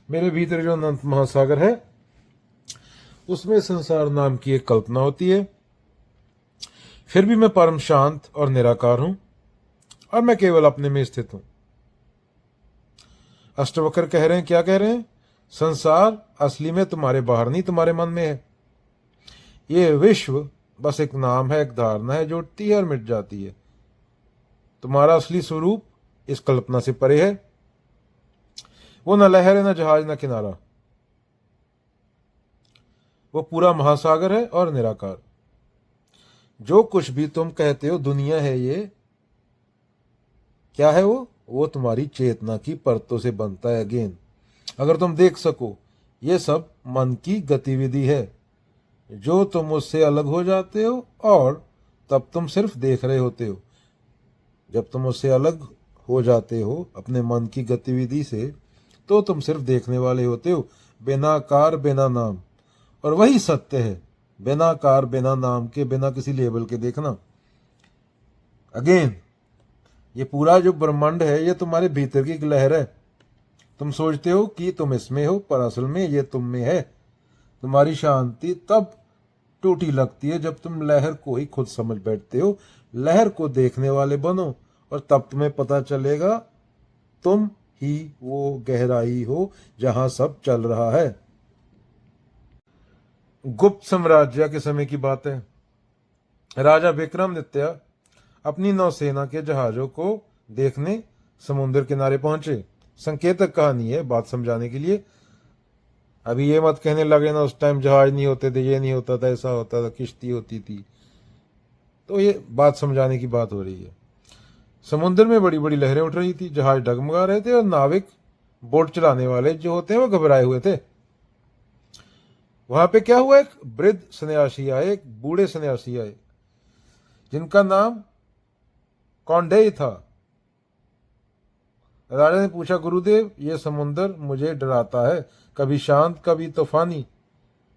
मेरे भीतर जो अनंत महासागर है उसमें संसार नाम की एक कल्पना होती है। फिर भी मैं परम शांत और निराकार हूं और मैं केवल अपने में स्थित हूं। अष्टवक्र कह रहे हैं, क्या कह रहे हैं? संसार असली में तुम्हारे बाहर नहीं, तुम्हारे मन में है। ये विश्व बस एक नाम है, एक धारणा है जो उठती है और मिट जाती है। तुम्हारा असली स्वरूप इस कल्पना से परे है। वो न लहर है, न जहाज, न किनारा। वो पूरा महासागर है और निराकार। जो कुछ भी तुम कहते हो दुनिया है, ये क्या है? वो तुम्हारी चेतना की परतों से बनता है। अगेन, अगर तुम देख सको, ये सब मन की गतिविधि है। जो तुम उससे अलग हो जाते हो और तब तुम सिर्फ देख रहे होते हो। जब तुम उससे अलग हो जाते हो अपने मन की गतिविधि से, तो तुम सिर्फ देखने वाले होते हो, बिना कार बिना नाम। और वही सत्य है, बिना कार बिना नाम के, बिना किसी लेबल के देखना। अगेन, ये पूरा जो ब्रह्मांड है ये तुम्हारे भीतर की एक लहर है। तुम सोचते हो कि तुम इसमें हो, पर असल में ये तुम में है। तुम्हारी शांति तब टूटी लगती है जब तुम लहर को ही खुद समझ बैठते हो। लहर को देखने वाले बनो और तब तुम्हें पता चलेगा तुम ही वो गहराई हो जहां सब चल रहा है। गुप्त साम्राज्य के समय की बात है। राजा विक्रमादित्य अपनी नौसेना के जहाजों को देखने समुद्र किनारे पहुंचे। संकेतक कहानी है बात समझाने के लिए। अभी ये मत कहने लगे ना उस टाइम जहाज नहीं होते थे, ये नहीं होता था, ऐसा होता था, किश्ती होती थी। तो ये बात समझाने की बात हो रही है। समुद्र में बड़ी बड़ी लहरें उठ रही थी, जहाज डगमगा रहे थे और नाविक, बोट चलाने वाले जो होते हैं, वो घबराए हुए थे। वहां पे क्या हुआ, एक वृद्ध सन्यासी आए, एक बूढ़े सन्यासी आए जिनका नाम कौंडेय था। राजा ने पूछा, गुरुदेव, ये समुद्र मुझे डराता है, कभी शांत कभी तूफानी।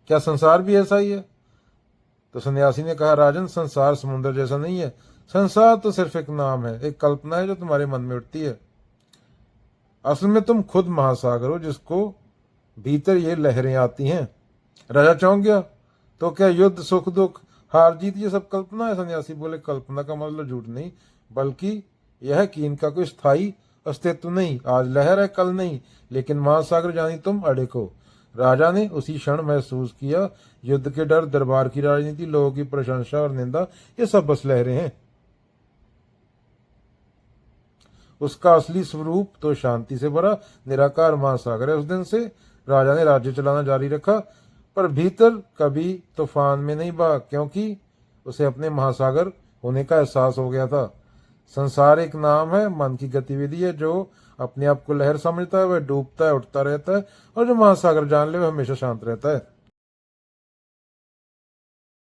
क्या संसार भी ऐसा ही है? तो सन्यासी ने कहा, राजन, संसार समुद्र जैसा नहीं है। संसार तो सिर्फ एक नाम है, एक कल्पना है जो तुम्हारे मन में उठती है। असल में तुम खुद महासागर हो जिसको भीतर ये लहरें आती हैं। राजा चौंक गया। तो क्या युद्ध, सुख दुख, हार जीत ये सब कल्पना है? सन्यासी बोले, कल्पना का मतलब झूठ नहीं, बल्कि यह कि इनका कोई स्थायी अस्तित्व नहीं। आज लहर है, कल नहीं, लेकिन महासागर जानी तुम अड़िक हो। राजा ने उसी क्षण महसूस किया, युद्ध के डर, दरबार की राजनीति, लोगों की प्रशंसा और निंदा, ये सब बस लहरें हैं। उसका असली स्वरूप तो शांति से भरा निराकार महासागर है। उस दिन से राजा ने राज्य चलाना जारी रखा, पर भीतर कभी तूफान में नहीं बहा, क्योंकि उसे अपने महासागर होने का एहसास हो गया था। संसार एक नाम है, मन की गतिविधि है। जो अपने आप को लहर समझता है वह डूबता है, उठता रहता है, और जो महासागर जान ले वह हमेशा शांत रहता है।